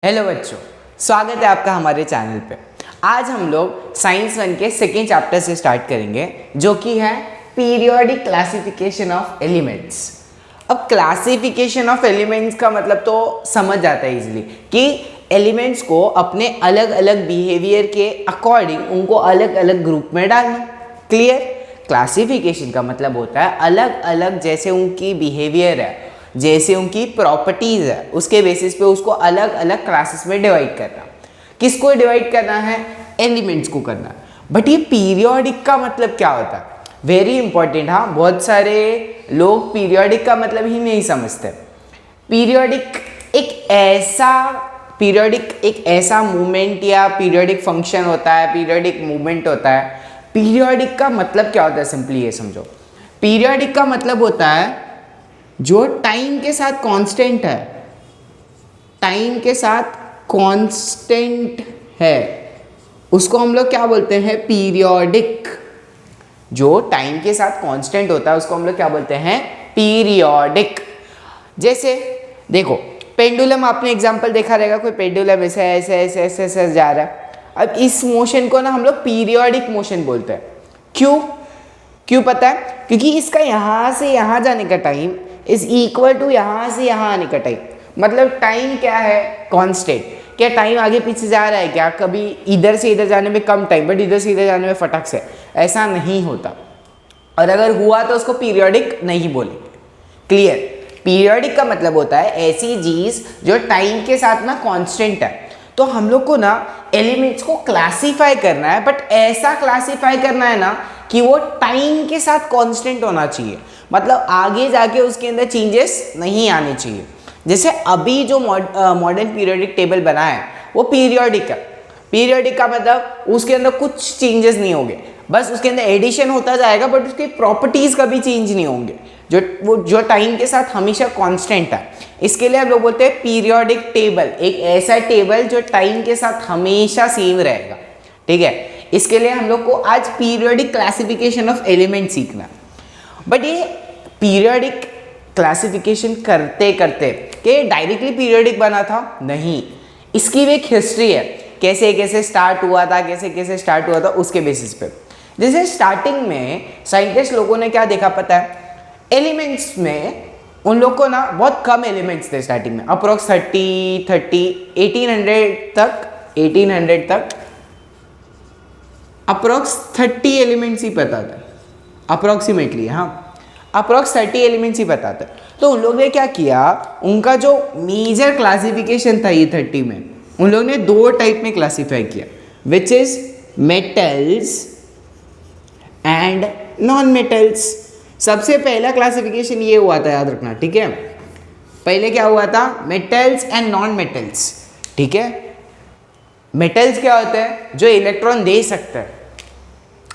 Hello बच्चों, स्वागत है आपका हमारे चैनल पे। आज हम लोग साइंस 1 के सेकेंड चैप्टर से स्टार्ट करेंगे, जो कि है पीरियोडिक क्लासिफिकेशन ऑफ एलिमेंट्स। अब क्लासिफिकेशन ऑफ एलिमेंट्स का मतलब तो समझ जाता है इजीली कि एलिमेंट्स को अपने अलग अलग बिहेवियर के अकॉर्डिंग उनको अलग अलग ग्रुप में डालना। क्लियर? क्लासिफिकेशन का मतलब होता है अलग अलग जैसे उनकी बिहेवियर है, जैसे उनकी प्रॉपर्टीज है, उसके बेसिस पे उसको अलग अलग क्लासेस में डिवाइड करना। किसको डिवाइड करना है? एलिमेंट्स को करना है। बट ये पीरियोडिक का मतलब क्या होता है? Very important. हाँ, बहुत सारे लोग पीरियोडिक का मतलब ही नहीं समझते। पीरियोडिक एक ऐसा मूवमेंट या पीरियोडिक फंक्शन होता है, पीरियोडिक मूवमेंट होता है। पीरियोडिक का मतलब क्या होता है? सिंपली ये समझो, पीरियोडिक का मतलब होता है जो टाइम के साथ कांस्टेंट है, टाइम के साथ कांस्टेंट है, उसको हम लोग क्या बोलते हैं? पीरियोडिक। जो टाइम के साथ कांस्टेंट होता है उसको हम लोग क्या बोलते हैं? पीरियोडिक। जैसे देखो, पेंडुलम आपने एग्जांपल देखा रहेगा, कोई पेंडुलम ऐसे ऐसे ऐसे ऐसे ऐसे जा रहा है। अब इस मोशन को ना हम लोग पीरियोडिक मोशन बोलते हैं। क्यों पता है? क्योंकि इसका यहाँ से यहाँ जाने का टाइम इज इक्वल टू यहाँ से यहाँ आने का टाइम। मतलब टाइम क्या है? कांस्टेंट। क्या टाइम आगे पीछे जा रहा है क्या? कभी इधर से इधर जाने में कम टाइम, बट इधर से इधर जाने में फटक से, ऐसा नहीं होता। और अगर हुआ तो उसको पीरियोडिक नहीं बोले। क्लियर? पीरियोडिक का मतलब होता है ऐसी चीज जो टाइम के साथ ना कांस्टेंट है। तो हम लोग को ना एलिमेंट्स को क्लासीफाई करना है, बट ऐसा क्लासीफाई करना है ना कि वो टाइम के साथ कांस्टेंट होना चाहिए। मतलब आगे जाके उसके अंदर चेंजेस नहीं आने चाहिए। जैसे अभी जो मॉडर्न पीरियोडिक टेबल बना है वो पीरियोडिक है। पीरियोडिक का मतलब उसके अंदर कुछ चेंजेस नहीं होंगे, बस उसके अंदर एडिशन होता जाएगा, बट उसकी प्रॉपर्टीज कभी चेंज नहीं होंगे। जो टाइम के साथ हमेशा कांस्टेंट है, इसके लिए हम लोग बोलते हैं पीरियोडिक टेबल। एक ऐसा टेबल जो टाइम के साथ हमेशा सेम रहेगा। ठीक है? इसके लिए हम लोग को आज पीरियोडिक क्लासिफिकेशन ऑफ एलिमेंट सीखना। बट ये पीरियोडिक क्लासिफिकेशन करते करते कि डायरेक्टली पीरियोडिक बना था? नहीं, इसकी भी एक हिस्ट्री है, कैसे कैसे स्टार्ट हुआ था, उसके बेसिस पे। जैसे स्टार्टिंग में साइंटिस्ट लोगों ने क्या देखा पता है? एलिमेंट्स में उन लोग को ना बहुत कम एलिमेंट्स थे स्टार्टिंग में, अप्रोक्स 1800 तक अप्रोक्स 30 एलिमेंट्स ही पता था, अप्रोक्सीमेटली। हाँ, अप्रोक्स 30 एलिमेंट्स ही पता था। तो उन लोग ने क्या किया, उनका जो मेजर क्लासिफिकेशन था ये 30 में, उन लोग ने दो टाइप में क्लासीफाई किया, which is metals and non metals. सबसे पहला क्लासिफिकेशन ये हुआ था, याद रखना। ठीक है? पहले क्या हुआ था? Metals and non metals. ठीक है? मेटल्स क्या होते हैं? जो इलेक्ट्रॉन दे सकते हैं।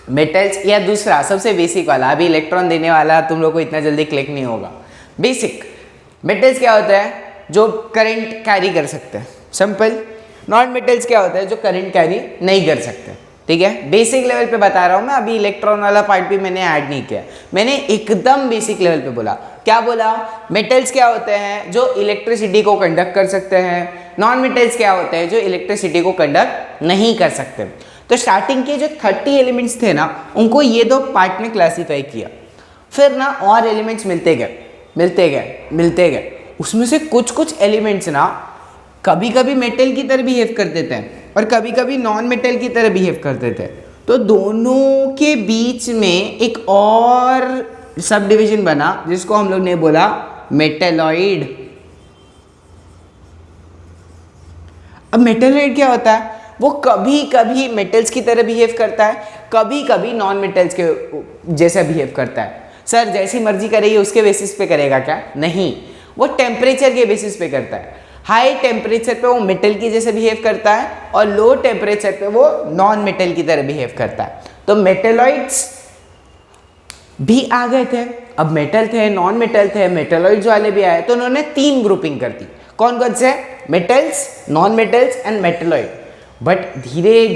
मेटल्स, या दूसरा सबसे बेसिक वाला, अभी इलेक्ट्रॉन देने वाला तुम लोग को इतना जल्दी क्लिक नहीं होगा। बेसिक मेटल्स क्या होता है? जो करंट कैरी कर सकते हैं, सिंपल। नॉन मेटल्स क्या होता है? जो करंट कैरी नहीं कर सकते। ठीक है? बेसिक लेवल पे बता रहा हूं मैं, अभी इलेक्ट्रॉन वाला पार्ट भी मैंने ऐड नहीं किया, मैंने एकदम बेसिक लेवल पे बोला। क्या बोला? मेटल्स क्या होते हैं? जो इलेक्ट्रिसिटी को कंडक्ट कर सकते हैं। नॉन मेटल्स क्या होते हैं? जो इलेक्ट्रिसिटी को कंडक्ट नहीं कर सकते। तो स्टार्टिंग के जो 30 एलिमेंट्स थे ना, उनको ये दो पार्ट में क्लासीफाई किया। फिर ना और एलिमेंट्स मिलते गए। उसमें से कुछ एलिमेंट्स ना कभी कभी मेटल की तरह बिहेव करते थे और कभी कभी नॉन मेटल की तरह बिहेव करते थे। तो दोनों के बीच में एक और सब डिवीजन बना, जिसको हम लोग ने बोला मेटेलॉइड। अब मेटेलॉइड क्या होता है? वो कभी कभी मेटल्स की तरह बिहेव करता है, कभी कभी नॉन मेटल्स के जैसा बिहेव करता है। सर जैसी मर्जी करेगी उसके बेसिस पे करेगा क्या? नहीं, वो टेम्परेचर के बेसिस पे करता है। हाई टेम्परेचर पे वो मेटल की जैसे बिहेव करता है और लो टेम्परेचर पे वो नॉन मेटल की तरह बिहेव करता है। तो मेटेलॉइड्स भी आ गए थे। अब मेटल थे, नॉन मेटल थे, मेटेलॉइड्स वाले भी आए, तो उन्होंने 3 ग्रुपिंग कर दी। कौन कौन से? Metals, non metals and metalloid. But धीरे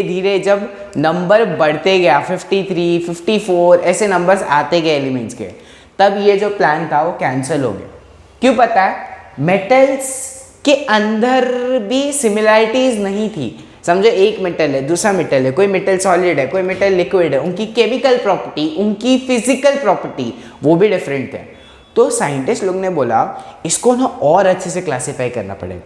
धीरे जब नंबर बढ़ते गया, 53, 54 ऐसे नंबर्स आते गए एलिमेंट्स के, तब ये जो प्लान था वो कैंसिल हो गया। क्यों पता है? मेटल्स के अंदर भी सिमिलैरिटीज नहीं थी। समझो एक मेटल है, दूसरा मेटल है, कोई मेटल सॉलिड है, कोई मेटल लिक्विड है, उनकी केमिकल प्रॉपर्टी, उनकी फिजिकल प्रॉपर्टी वो भी डिफरेंट है। तो साइंटिस्ट लोग ने बोला इसको ना और अच्छे से क्लासीफाई करना पड़ेगा।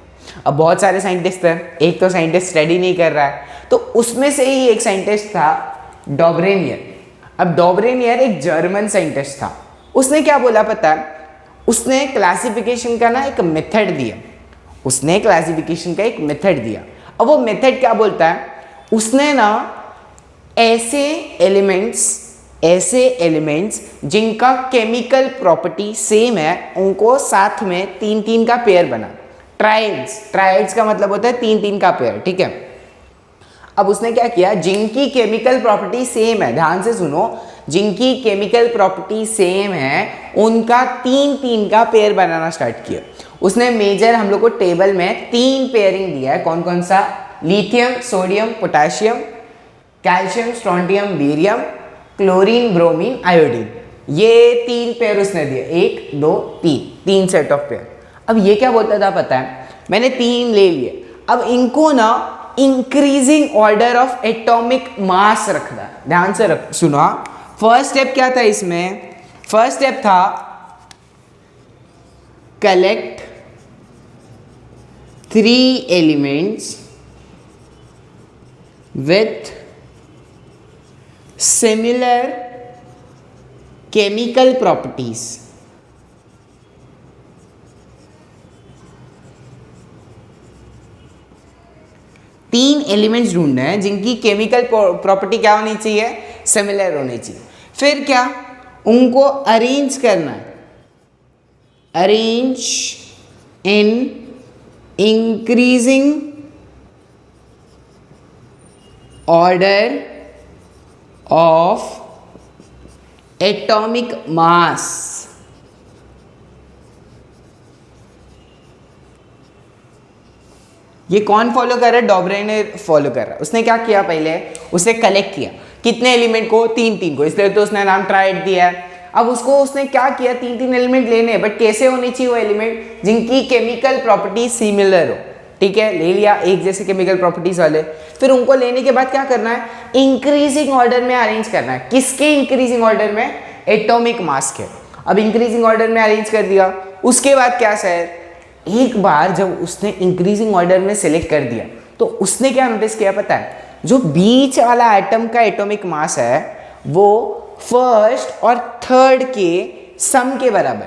अब बहुत सारे साइंटिस्ट हैं, एक तो साइंटिस्ट स्टडी नहीं कर रहा है, तो उसमें से ही एक साइंटिस्ट था डॉबरेनियर। अब डॉबरेनियर एक जर्मन साइंटिस्ट था। उसने क्या बोला पता है, उसने क्लासिफिकेशन का ना एक मेथड दिया। उसने क्लासिफिकेशन का एक मेथड दिया। अब वो मेथड क्या बोलता है, उसने ना ऐसे एलिमेंट्स जिनका केमिकल प्रॉपर्टी सेम है उनको साथ में 3-3 का पेयर बना। ट्राइड्स का मतलब होता है 3-3 का पेयर, ठीक है। अब उसने क्या किया, जिनकी केमिकल प्रॉपर्टी सेम है, ध्यान से सुनो, जिनकी केमिकल प्रॉपर्टी सेम है उनका 3-3 का पेयर बनाना स्टार्ट किया। उसने मेजर हम लोग को टेबल में 3 पेयरिंग दिया है। कौन कौन सा, lithium, sodium, potassium, calcium, strontium, barium, chlorine, bromine, iodine, ये 3 पेयर उसने दिए। 1 2 3 सेट ऑफ पेयर। अब ये क्या बोलता था पता है, मैंने 3 ले लिए, अब इनको ना इंक्रीजिंग ऑर्डर ऑफ एटॉमिक मास रखना। ध्यान से सुनो, फर्स्ट स्टेप क्या था इसमें, फर्स्ट स्टेप था collect 3 elements with similar chemical properties. तीन एलिमेंट्स ढूंढने हैं जिनकी केमिकल प्रॉपर्टी क्या होनी चाहिए, सिमिलर होनी चाहिए। फिर क्या, उनको अरेंज करना है, arrange in increasing order of atomic मास। ये कौन फॉलो कर रहा है, डॉबरेनियर फॉलो कर रहा है। उसने क्या किया, पहले उसने कलेक्ट किया कितने एलिमेंट को, 3-3 को, इसलिए तो उसने नाम ट्राइड दिया है। अब उसको उसने क्या किया, 3-3 एलिमेंट लेने, बट कैसे होनी चाहिए वो एलिमेंट, जिनकी केमिकल प्रॉपर्टी सिमिलर हो, ठीक है। ले लिया एक जैसे केमिकल प्रॉपर्टीज वाले। फिर उनको लेने के बाद क्या करना है, इंक्रीजिंग ऑर्डर में अरेंज करना है। किसके इंक्रीजिंग ऑर्डर में, एटॉमिक मास के। अब इंक्रीजिंग ऑर्डर में अरेंज कर दिया, उसके बाद क्या सर, एक बार जब उसने इंक्रीजिंग ऑर्डर में सेलेक्ट कर दिया तो उसने क्या नोटिस किया पता है, जो बीच वाला एटम का एटॉमिक मास है वो फर्स्ट और थर्ड के सम के बराबर।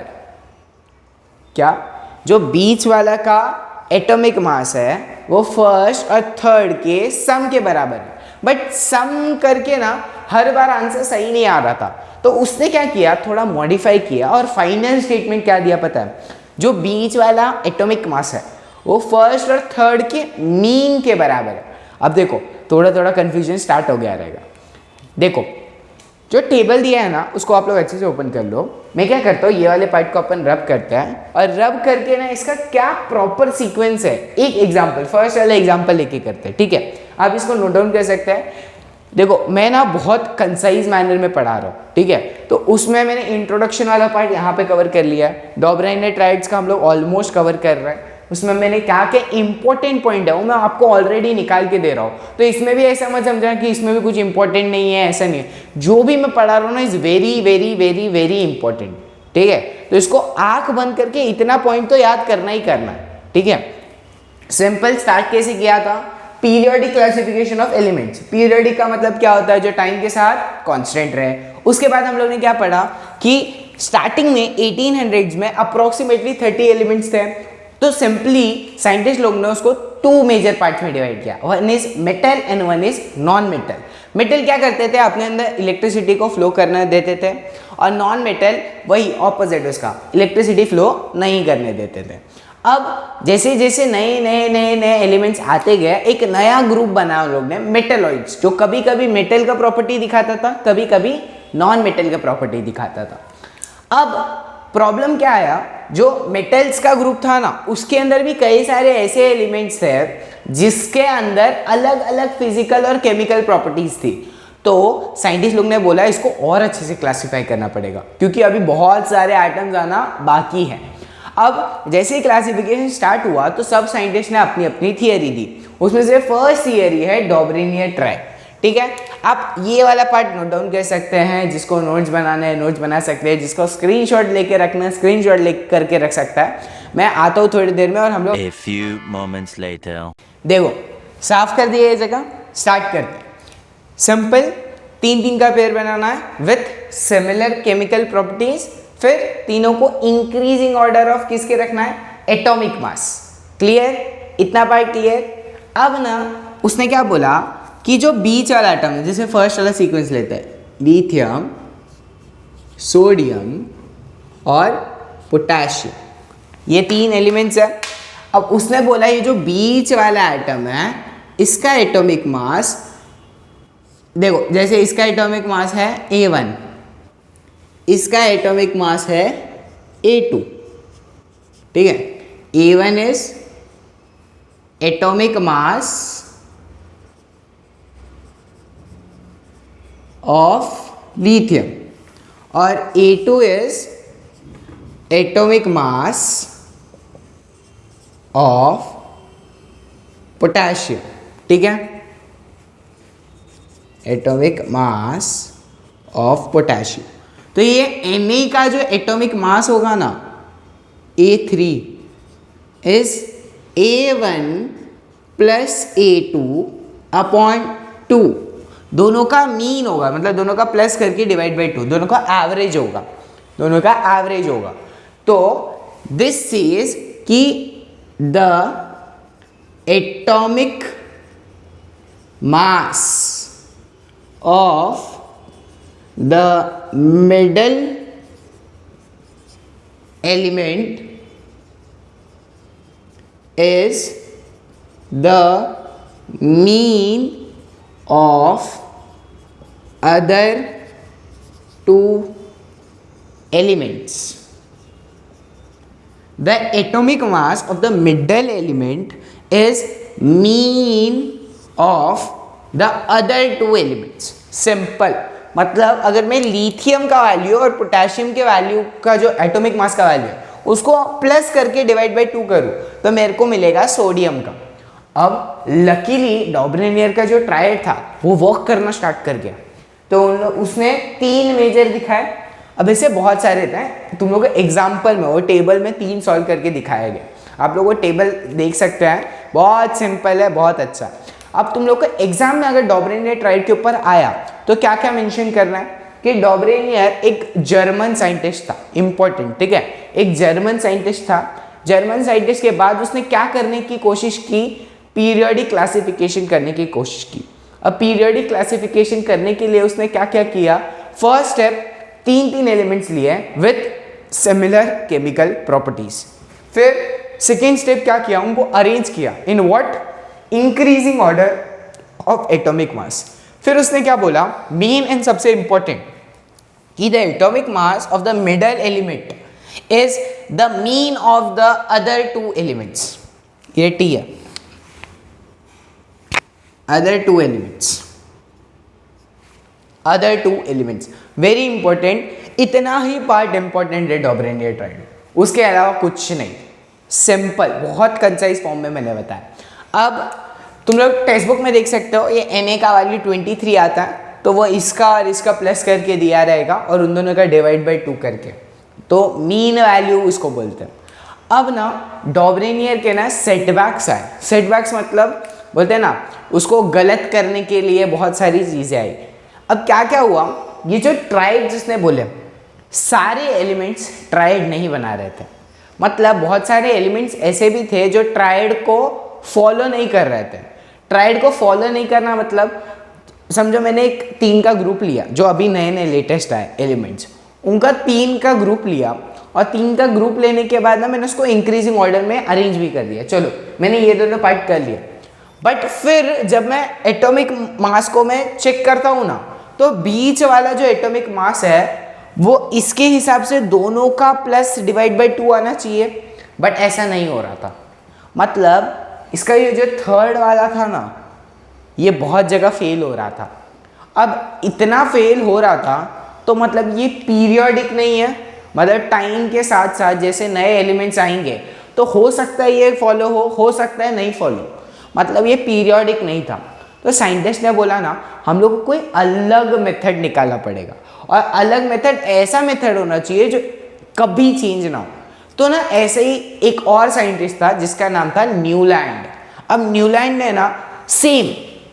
क्या, जो बीच वाला का एटॉमिक मास है वो फर्स्ट और थर्ड के सम के बराबर है। बट सम करके ना हर बार आंसर सही नहीं आ रहा था, तो उसने क्या किया, थोड़ा मॉडिफाई किया और फाइनल स्टेटमेंट क्या दिया पता है, जो बीच वाला एटॉमिक मास है वो फर्स्ट और थर्ड के मीन के बराबर है। अब देखो थोड़ा थोड़ा कंफ्यूजन स्टार्ट हो गया रहेगा। देखो जो टेबल दिया है ना उसको आप लोग अच्छे से ओपन कर लो। मैं क्या करता हूँ, ये वाले पार्ट को अपन रब करते हैं और रब करके ना इसका क्या प्रॉपर सीक्वेंस है, एक एग्जांपल, फर्स्ट वाला एग्जांपल लेके करते हैं, ठीक है। आप इसको नोट डाउन कर सकते हैं। देखो मैं ना बहुत कंसाइज मैनर में पढ़ा रहा हूँ, ठीक है। तो उसमें मैंने इंट्रोडक्शन वाला पार्ट यहाँ पे कवर कर लिया है। डॉबरेनियर ट्राइड्स का हम लोग ऑलमोस्ट कवर कर रहे हैं। उसमें मैंने क्या क्या इंपॉर्टेंट पॉइंट है वो मैं आपको ऑलरेडी निकाल के दे रहा हूँ। तो इसमें भी ऐसा मत समझना कि इसमें भी कुछ इंपॉर्टेंट नहीं है, ऐसा नहीं है। जो भी मैं पढ़ा रहा हूँ ना is very very very very important, ठीक है। तो इसको आंख बंद करके इतना पॉइंट तो याद करना ही करना है, ठीक है। सिंपल स्टार्ट कैसे किया था, periodic classification of elements. Periodic का मतलब क्या होता है, जो टाइम के साथ कांस्टेंट रहे। उसके बाद हम लोग ने क्या पढ़ा कि स्टार्टिंग में 1800s में अप्रोक्सीमेटली 30 एलिमेंट्स थे। तो सिंपली साइंटिस्ट लोग ने उसको 2 मेजर पार्ट्स में डिवाइड किया, one is metal and one is non metal. Metal क्या करते थे, अपने अंदर इलेक्ट्रिसिटी को फ्लो करने देते थे, और नॉन मेटल वही ऑपोजिट, उसका इलेक्ट्रिसिटी फ्लो नहीं करने देते थे। अब जैसे जैसे नए नए नए नए एलिमेंट्स आते गए, एक नया ग्रुप बना उन लोग ने, मेटलॉइड्स, जो कभी कभी मेटल का प्रॉपर्टी दिखाता था, कभी कभी नॉन मेटल का प्रॉपर्टी दिखाता था। अब प्रॉब्लम क्या आया, जो मेटल्स का ग्रुप था ना उसके अंदर भी कई सारे ऐसे एलिमेंट्स थे जिसके अंदर अलग अलग फिजिकल और केमिकल प्रॉपर्टीज थी। तो साइंटिस्ट लोग ने बोला इसको और अच्छे से क्लासिफाई करना पड़ेगा, क्योंकि अभी बहुत सारे आइटम्स आना बाकी हैं। अब जैसे ही क्लासिफिकेशन स्टार्ट हुआ तो सब साइंटिस्ट ने अपनी अपनी थियरी दी। उसमें से फर्स्ट थियरी है डॉबरेनियर ट्राई। ठीक है, आप ये वाला पार्ट नोट डाउन कर सकते हैं, जिसको नोट्स बनाना है नोट्स बना सकते हैं, जिसको स्क्रीनशॉट लेके रखना है स्क्रीनशॉट लेके करके रख सकता है। मैं आता हूँ थोड़ी देर में और हम लोग A few moments later. देखो साफ कर दिया ये जगह, स्टार्ट करते हैं। सिंपल 3-3 का पेयर बनाना है विथ सिमिलर केमिकल प्रॉपर्टीज, फिर तीनों को इंक्रीजिंग ऑर्डर ऑफ किसके रखना है, एटॉमिक मास। क्लियर, इतना पार्ट क्लियर। अब ना उसने क्या बोला कि जो बीच वाला एटम है, जैसे फर्स्ट वाला सीक्वेंस लेते हैं, लिथियम, सोडियम और पोटेशियम, ये 3 एलिमेंट्स है। अब उसने बोला ये जो बीच वाला एटम है इसका एटॉमिक मास, देखो जैसे इसका एटॉमिक मास है A1, इसका एटॉमिक मास है A2। ठीक है, A1 is atomic mass of lithium और A2 is atomic mass of potassium. ठीक है, एटॉमिक मास ऑफ पोटेशियम। तो ये Na का जो एटॉमिक मास होगा ना A3 is A1 plus A2 upon 2, दोनों का मीन होगा, मतलब दोनों का प्लस करके डिवाइड बाई 2, दोनों का एवरेज होगा, दोनों का एवरेज होगा। तो दिस सेज कि the atomic mass of the middle element is the mean of other two elements. The atomic mass of the middle element is mean of the other two elements. Simple, मतलब अगर मैं lithium का value और potassium के value का जो atomic mass का value है उसको प्लस करके डिवाइड बाई 2 करूँ तो मेरे को मिलेगा सोडियम का। अब लकीली डॉबरेनियर का जो ट्रायड था वो वर्क करना स्टार्ट कर गया, तो उसने 3 मेजर दिखाए। अब ऐसे बहुत सारे थे, तुम लोग एग्जाम्पल में वो टेबल में 3 सॉल्व करके दिखाया गया। आप लोग वो टेबल देख सकते हैं, बहुत सिंपल है, बहुत अच्छा। अब तुम लोग को एग्जाम में अगर डॉबरेनियर ट्रायड के ऊपर आया तो क्या क्या मेंशन करना है कि डॉबरेनियर एक जर्मन साइंटिस्ट था, इंपॉर्टेंट। ठीक है, एक जर्मन साइंटिस्ट था। जर्मन साइंटिस्ट के बाद उसने क्या करने की कोशिश की, पीरियोडिक क्लासिफिकेशन करने की कोशिश की। अब पीरियोडिक क्लासिफिकेशन करने के लिए उसने क्या क्या किया, फर्स्ट स्टेप 3 एलिमेंट्स लिए विथ सिमिलर केमिकल प्रॉपर्टीज। फिर सेकेंड स्टेप क्या किया, उनको अरेंज किया in what, increasing order of atomic मास। फिर उसने क्या बोला, मेन एंड सबसे इंपॉर्टेंट कि the atomic mass of the middle element is the mean of the other 2 elements. ये T है, other 2 elements, other 2 elements very important. इतना ही पार्ट इंपॉर्टेंट है डॉबरेनियर ट्रायड, उसके अलावा कुछ नहीं। सिंपल, बहुत कंसाइज फॉर्म में मैंने बताया। अब तुम लोग टेक्स्ट बुक में देख सकते हो, ये Na का वैल्यू 23 आता है, तो वो इसका और इसका प्लस करके दिया रहेगा और उन दोनों का डिवाइड बाई 2 करके, तो मीन वैल्यू इसको बोलते हैं। अब ना डॉबरेनियर के ना सेटबैक्स आए। सेटबैक्स मतलब बोलते हैं ना, उसको गलत करने के लिए बहुत सारी चीज़ें आई। अब क्या क्या हुआ, ये जो ट्राइड जिसने बोले, सारे एलिमेंट्स ट्राइड नहीं बना रहे थे। मतलब बहुत सारे एलिमेंट्स ऐसे भी थे जो ट्राइड को फॉलो नहीं कर रहे थे। ट्राइड को फॉलो नहीं करना मतलब समझो मैंने एक 3 का ग्रुप लिया, जो अभी नए नए लेटेस्ट आए एलिमेंट्स, उनका 3 का ग्रुप लिया और 3 का ग्रुप लेने के बाद ना मैंने उसको इंक्रीजिंग ऑर्डर में अरेंज भी कर दिया। चलो मैंने ये दोनों पार्ट कर लिया, बट फिर जब मैं एटॉमिक मास को मैं चेक करता हूँ ना, तो बीच वाला जो एटॉमिक मास है वो इसके हिसाब से दोनों का प्लस डिवाइड बाई 2 आना चाहिए, बट ऐसा नहीं हो रहा था। मतलब इसका ये जो थर्ड वाला था ना, ये बहुत जगह फेल हो रहा था। अब इतना फेल हो रहा था तो मतलब ये पीरियोडिक नहीं है, मतलब टाइम के साथ साथ जैसे नए एलिमेंट्स आएंगे तो हो सकता है ये फॉलो हो सकता है नहीं फॉलो, मतलब ये पीरियोडिक नहीं था। तो साइंटिस्ट ने बोला ना हम लोग को कोई अलग मेथड निकालना पड़ेगा, और अलग मेथड ऐसा मेथड होना चाहिए जो कभी चेंज ना हो। तो ना ऐसे ही एक और साइंटिस्ट था जिसका नाम था न्यूलैंड। अब न्यूलैंड ने ना सेम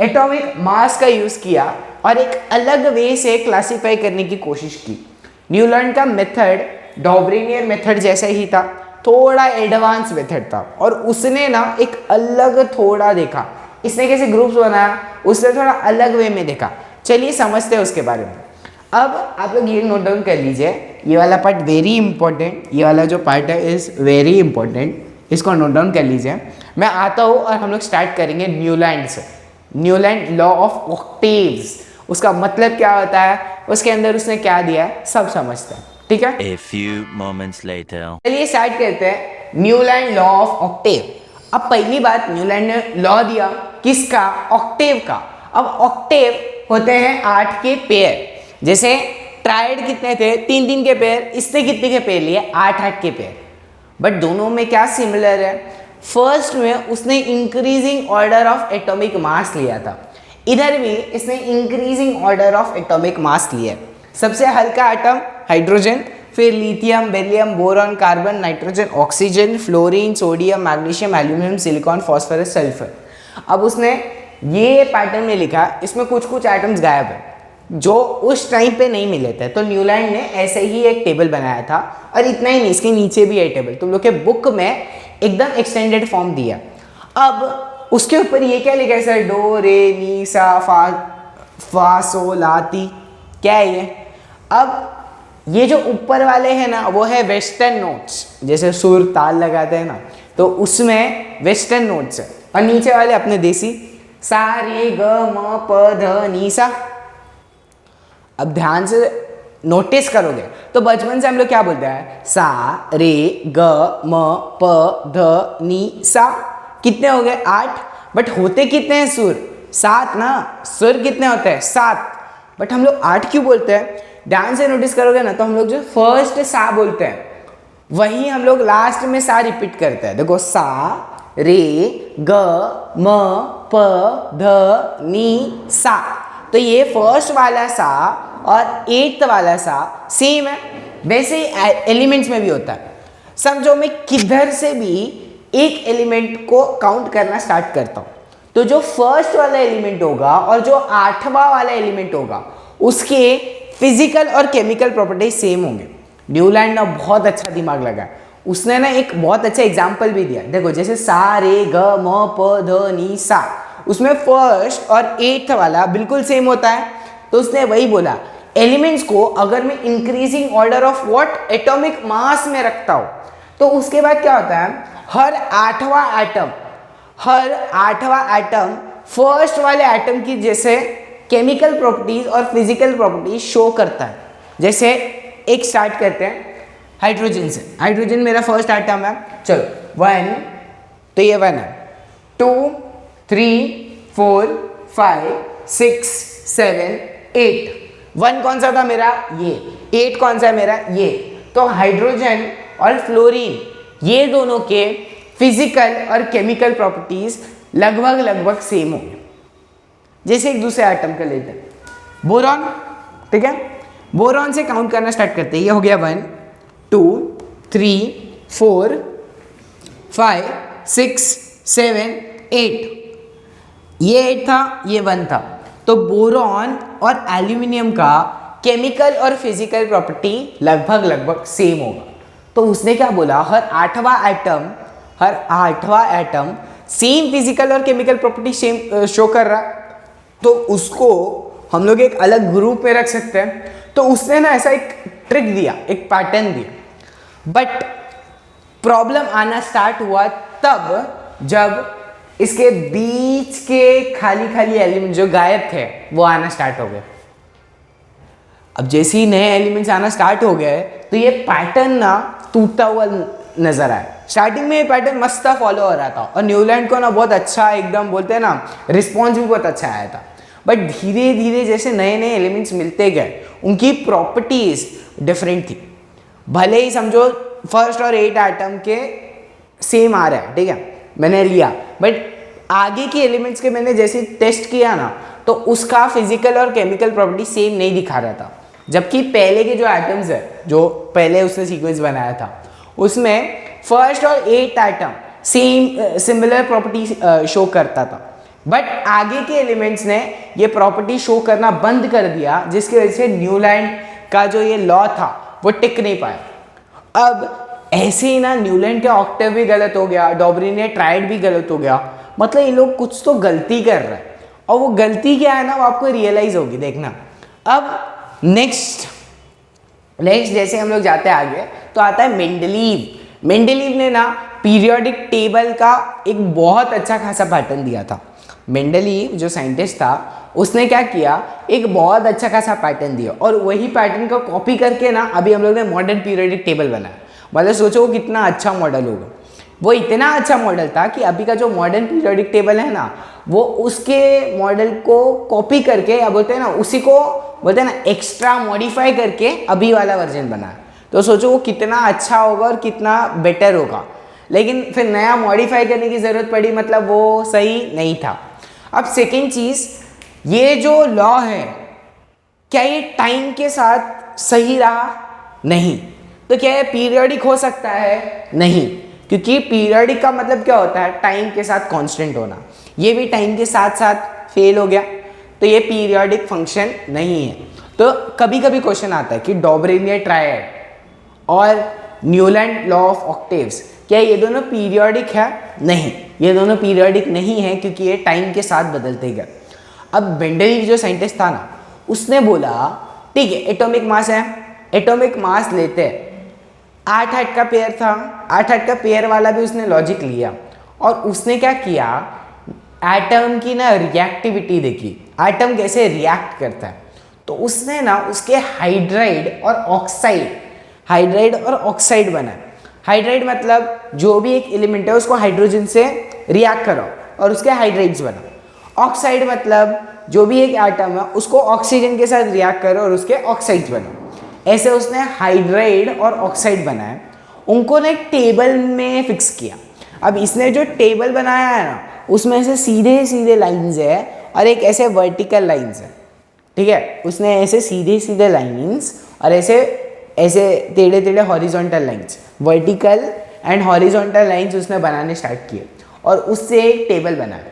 एटॉमिक मास का यूज किया और एक अलग वे से क्लासिफाई करने की कोशिश की। न्यूलैंड का मेथड डॉबरिनियर मेथड जैसा ही था, थोड़ा एडवांस मेथड था, और उसने ना एक अलग थोड़ा देखा, इसने कैसे ग्रुप्स बनाया उसने थोड़ा अलग वे में देखा। चलिए समझते हैं उसके बारे में। अब आप लोग ये नोट डाउन कर लीजिए, ये वाला पार्ट वेरी इंपॉर्टेंट, ये वाला जो पार्ट है इज वेरी इंपॉर्टेंट, इसको नोट डाउन कर लीजिए। मैं आता हूँ और हम लोग स्टार्ट करेंगे न्यूलैंड से। न्यूलैंड लॉ ऑफ ऑक्टेव्स, उसका मतलब क्या होता है, उसके अंदर उसने क्या दिया है, सब समझते हैं, ठीक है। A few moments later. चलिए स्टार्ट करते हैं न्यूलैंड लॉ ऑफ ऑक्टेव। अब पहली बात, न्यूलैंड ने लॉ दिया किसका, ऑक्टेव का। अब ऑक्टेव होते हैं 8 के पेयर, जैसे ट्राइड कितने थे, 3 के पेयर, इसने कितने के पेयर लिए, 8 के पेयर। बट दोनों में क्या सिमिलर है, फर्स्ट में उसने इंक्रीजिंग ऑर्डर ऑफ एटॉमिक मास लिया था, इधर भी इसने इंक्रीजिंग ऑर्डर ऑफ एटॉमिक मास लिया। सबसे हल्का एटम हाइड्रोजन, फिर lithium, beryllium, boron, carbon, nitrogen, oxygen, fluorine, sodium, magnesium, aluminium, silicon, phosphorus, sulphur. अब उसने ये पैटर्न में लिखा, इसमें कुछ कुछ एटम्स गायब है जो उस टाइम पे नहीं मिले थे, तो न्यूलैंड ने ऐसे ही एक टेबल बनाया था। और इतना ही नहीं, इसके नीचे भी है टेबल, तुम लोग के बुक में एकदम एक्सटेंडेड फॉर्म दिया। अब उसके ऊपर ये क्या लिखा है सर, डो रे मी सा फा सो ला ती, क्या है ये। अब ये जो ऊपर वाले हैं ना वो है वेस्टर्न नोट्स, जैसे सुर ताल लगाते हैं ना, तो उसमें वेस्टर्न नोट्स है, और नीचे वाले अपने देसी सा रे ग म प ध नी सा। अब ध्यान से नोटिस करोगे तो बचपन से हम लोग क्या बोलते हैं, सा रे ग म प ध नी सा। कितने हो गए, 8। बट होते कितने हैं सुर, 7 ना। सुर कितने होते हैं, 7। बट हम लोग 8 क्यों बोलते हैं, ध्यान से नोटिस करोगे ना तो हम लोग जो फर्स्ट सा बोलते हैं वही हम लोग लास्ट में सा रिपीट करते हैं। देखो सा रे ग म प ध नी सा, तो ये फर्स्ट वाला सा और 8th वाला सा सेम है। वैसे ही एलिमेंट्स में भी होता है। समझो मैं किधर से भी एक एलिमेंट को काउंट करना स्टार्ट करता हूँ, तो जो फर्स्ट वाला एलिमेंट होगा और जो 8वां वाला एलिमेंट होगा उसके फिजिकल और केमिकल प्रॉपर्टीज सेम होंगे। न्यूलैंड ने बहुत अच्छा दिमाग लगाया, उसने ना एक बहुत अच्छा एग्जाम्पल भी दिया। देखो जैसे सा रे ग म प ध नी सा, उसमें फर्स्ट और 8th वाला बिल्कुल सेम होता है। तो उसने वही बोला, एलिमेंट्स को अगर मैं increasing order of what atomic mass में रखता हूं तो उसके बाद क्या होता है, हर 8वां एटम फर्स्ट वाले एटम की जैसे केमिकल प्रॉपर्टीज और फिजिकल प्रॉपर्टीज शो करता है। जैसे एक स्टार्ट करते हैं हाइड्रोजन से, हाइड्रोजन मेरा फर्स्ट एटम है, चलो 1, तो ये 1 है, 2 3 4 5 6 7 8। 1 कौन सा था मेरा, ये। 8 कौन सा है मेरा, ये। तो हाइड्रोजन और फ्लोरीन ये दोनों के फिजिकल और केमिकल प्रॉपर्टीज लगभग सेम होंगे। जैसे एक दूसरे एटम का लेते हैं बोरॉन, ठीक है। बोरॉन से काउंट करना स्टार्ट करते हैं, ये हो गया 1 2 3 4 5 6 7 8। ये 8 था, ये 1 था। तो बोरॉन और एल्यूमिनियम का केमिकल और फिजिकल प्रॉपर्टी लगभग सेम होगा। तो उसने क्या बोला, हर 8वां एटम सेम फिजिकल और केमिकल प्रॉपर्टी सेम शो कर रहा, तो उसको हम लोग एक अलग ग्रुप में रख सकते हैं। तो उसने ना ऐसा एक ट्रिक दिया, एक पैटर्न दिया। बट प्रॉब्लम आना स्टार्ट हुआ तब जब इसके बीच के खाली एलिमेंट जो गायब थे वो आना स्टार्ट हो गए। अब जैसे ही नए एलिमेंट्स आना स्टार्ट हो गए तो ये पैटर्न ना टूटता हुआ नजर आया। स्टार्टिंग में ये पैटर्न मस्त फॉलो हो रहा था और न्यूलैंड को ना बहुत अच्छा, एकदम बोलते हैं ना, रिस्पॉन्स भी बहुत अच्छा आया था। बट धीरे धीरे जैसे नए एलिमेंट्स मिलते गए उनकी प्रॉपर्टीज डिफरेंट थी। भले ही समझो फर्स्ट और 8 एटम के सेम आ रहा है, ठीक है, मैंने लिया, बट आगे के एलिमेंट्स के मैंने जैसे टेस्ट किया ना तो उसका फिजिकल और केमिकल प्रॉपर्टी सेम नहीं दिखा रहा था, जबकि पहले के जो एटम्स है, जो पहले उसने सीक्वेंस बनाया था, उसमें फर्स्ट और 8 atom same similar property show करता था, बट आगे के एलिमेंट्स ने ये प्रॉपर्टी शो करना बंद कर दिया, जिसकी वजह से न्यूलैंड का जो ये लॉ था वो टिक नहीं पाया। अब ऐसे ही ना न्यूलैंड का ऑक्टेव भी गलत हो गया, डॉबरिनियर ट्राइड भी गलत हो गया, मतलब ये लोग कुछ तो गलती कर रहे हैं, और वो गलती क्या है ना वो आपको रियलाइज होगी, देखना। अब नेक्स्ट जैसे हम लोग जाते हैं आगे तो आता है मेंडलीव। मेंडलीव ने ना पीरियोडिक टेबल का एक बहुत अच्छा खासा पैटर्न दिया था। मेंडलीव जो साइंटिस्ट था उसने क्या किया, एक बहुत अच्छा खासा पैटर्न दिया, और वही पैटर्न को कॉपी करके ना अभी हम लोग ने मॉडर्न पीरियोडिक टेबल बनाया। मतलब सोचो वो कितना अच्छा मॉडल होगा। वो इतना अच्छा मॉडल था कि अभी का जो मॉडर्न पीरियोडिक टेबल है ना वो उसके मॉडल को कॉपी करके, या बोलते हैं ना उसी को बोलते हैं ना एक्स्ट्रा मॉडिफाई करके अभी वाला वर्जन बनाया। तो सोचो वो कितना अच्छा होगा और कितना बेटर होगा, लेकिन फिर नया मॉडिफाई करने की ज़रूरत पड़ी, मतलब वो सही नहीं था। अब सेकेंड चीज़, ये जो लॉ है क्या ये टाइम के साथ सही रहा? नहीं। तो क्या ये पीरियोडिक हो सकता है? नहीं, क्योंकि पीरियोडिक का मतलब क्या होता है, टाइम के साथ कांस्टेंट होना। ये भी टाइम के साथ साथ फेल हो गया, तो ये पीरियोडिक फंक्शन नहीं है। तो कभी कभी क्वेश्चन आता है कि डॉबरिनियर ट्रायड और न्यूलैंड लॉ ऑफ ऑक्टेव्स, क्या ये दोनों पीरियोडिक है? नहीं, ये दोनों पीरियोडिक नहीं है, क्योंकि ये टाइम के साथ बदलते गए। अब मेंडलीव जो साइंटिस्ट था ना उसने बोला ठीक है एटॉमिक मास है, एटॉमिक मास लेते हैं, 8 का पेयर था, 8 का पेयर वाला भी उसने लॉजिक लिया, और उसने क्या किया, एटम की ना रिएक्टिविटी देखी, एटम कैसे रिएक्ट करता है। तो उसने ना उसके हाइड्राइड और ऑक्साइड बनाया। हाइड्राइड मतलब जो भी एक एलिमेंट है उसको हाइड्रोजन से रिएक्ट करो और उसके हाइड्राइड्स बनाओ। ऑक्साइड मतलब जो भी एक एटम है उसको ऑक्सीजन के साथ रिएक्ट करो और उसके ऑक्साइड्स बनाओ। ऐसे उसने हाइड्राइड और ऑक्साइड बनाया, उनको ना एक टेबल में फिक्स किया। अब इसने जो टेबल बनाया है ना उसमें से सीधे सीधे लाइंस है और एक ऐसे वर्टिकल लाइंस है, ठीक है। उसने ऐसे सीधे सीधे लाइंस और ऐसे टेढ़े टेढ़े horizontal lines, vertical and horizontal lines उसने बनाने स्टार्ट किए और उससे एक टेबल बनाया।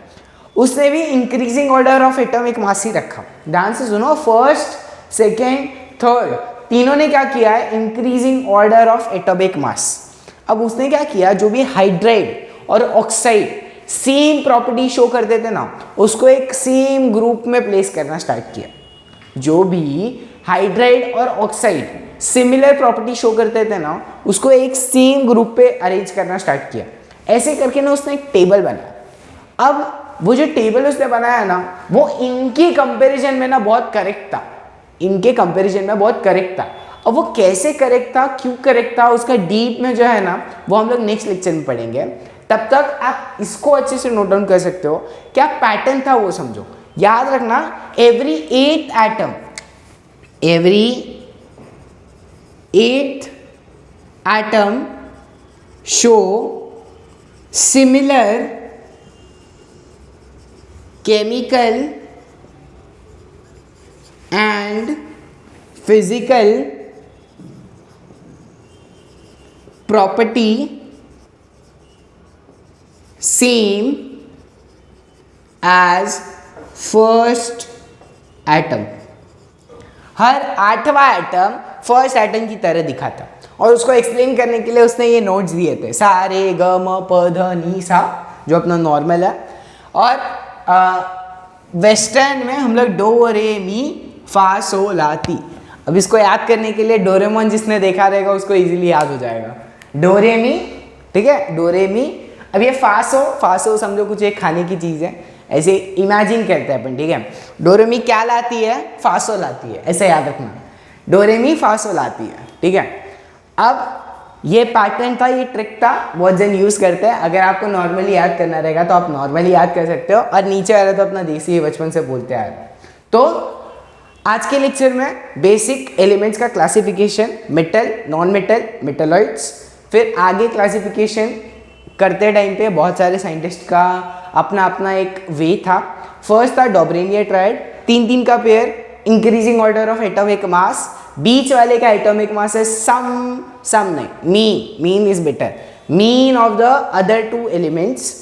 उसने भी increasing order of atomic mass ही रखा। ध्यान से सुनो, फर्स्ट सेकेंड थर्ड तीनों ने क्या किया है, इंक्रीजिंग ऑर्डर ऑफ एटॉमिक मास। अब उसने क्या किया, जो भी हाइड्राइड और ऑक्साइड सेम प्रॉपर्टी शो करते थे ना उसको एक सेम ग्रुप में प्लेस करना स्टार्ट किया। जो भी हाइड्राइड और ऑक्साइड सिमिलर प्रॉपर्टी शो करते थे ना उसको एक सेम ग्रुप पे अरेंज करना स्टार्ट किया। ऐसे करके ना उसने एक टेबल बनाया। अब वो जो टेबल उसने बनाया ना वो इनकी कंपैरिजन में ना बहुत करेक्ट था, इनके कंपैरिजन में बहुत करेक्ट था। अब वो कैसे करेक्ट था, क्यों करेक्ट था, उसका डीप में जो है ना वो हम लोग नेक्स्ट लेक्चर में पढ़ेंगे। तब तक आप इसको अच्छे से नोट डाउन कर सकते हो, क्या पैटर्न था वो समझो। याद रखना, every 8th atom show similar chemical and physical property same as first atom। Her 8वां atom first atom की तरह दिखा था, और उसको एक्सप्लेन करने के लिए उसने ये नोट्स दिए थे, सा रे ग म प ध नि सा, जो अपना नॉर्मल है। और वेस्टर्न में हम लोग डो रे मी फा सो ला ती। अब इसको याद करने के लिए डोरेमोन जिसने देखा रहेगा उसको इजीली याद हो जाएगा। डो रे मी, ठीक है, डो रे मी। अब ये फासो समझो कुछ एक खाने की चीज़ है, ऐसे इमेजिन करते हैं अपन, ठीक है। डोरेमी क्या लाती है, फासो लाती है, ऐसे याद रखना, डोरेमी फासो लाती है, ठीक है। अब ये पैटर्न था, ये ट्रिक था, बहुत जन यूज़ करते हैं। अगर आपको नॉर्मली याद करना रहेगा तो आप नॉर्मली याद कर सकते हो, और नीचे वाला तो अपना देसी बचपन से बोलते आए। तो आज के लेक्चर में बेसिक एलिमेंट्स का classification, metal, non metal, metalloids, फिर आगे क्लासिफिकेशन करते टाइम पे बहुत सारे साइंटिस्ट का अपना अपना एक वे था। फर्स्ट था डॉबरेनियर ट्रायड, 3 का pair, increasing order of atomic mass, बीच वाले का एटॉमिक मास है सम नहीं, mean is better, mean of the other 2 elements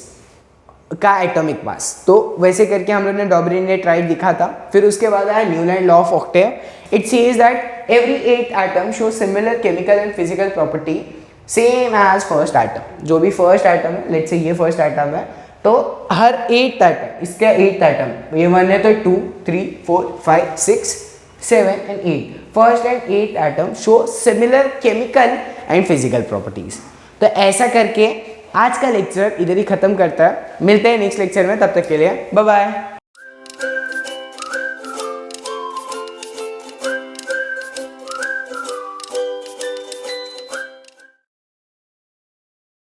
का एटॉमिक मास। तो वैसे करके हम लोग ने डॉबरेनियर ट्रायड दिखा था। फिर उसके बाद आया Newland law of octave. It says that every 8 atom show similar chemical and physical property same as first atom. जो भी फर्स्ट एटम है, लेट्स से ये फर्स्ट एटम है, तो हर 8th एटम, इसका 8th एटम, ये 1 है तो 2, 3, 4, 5, 6, 7 and 8, first and 8th atom show similar chemical and physical properties. तो ऐसा करके आज का लेक्चर इधर ही खत्म करता है। मिलते हैं नेक्स्ट लेक्चर में, तब तक के लिए बाय बाय।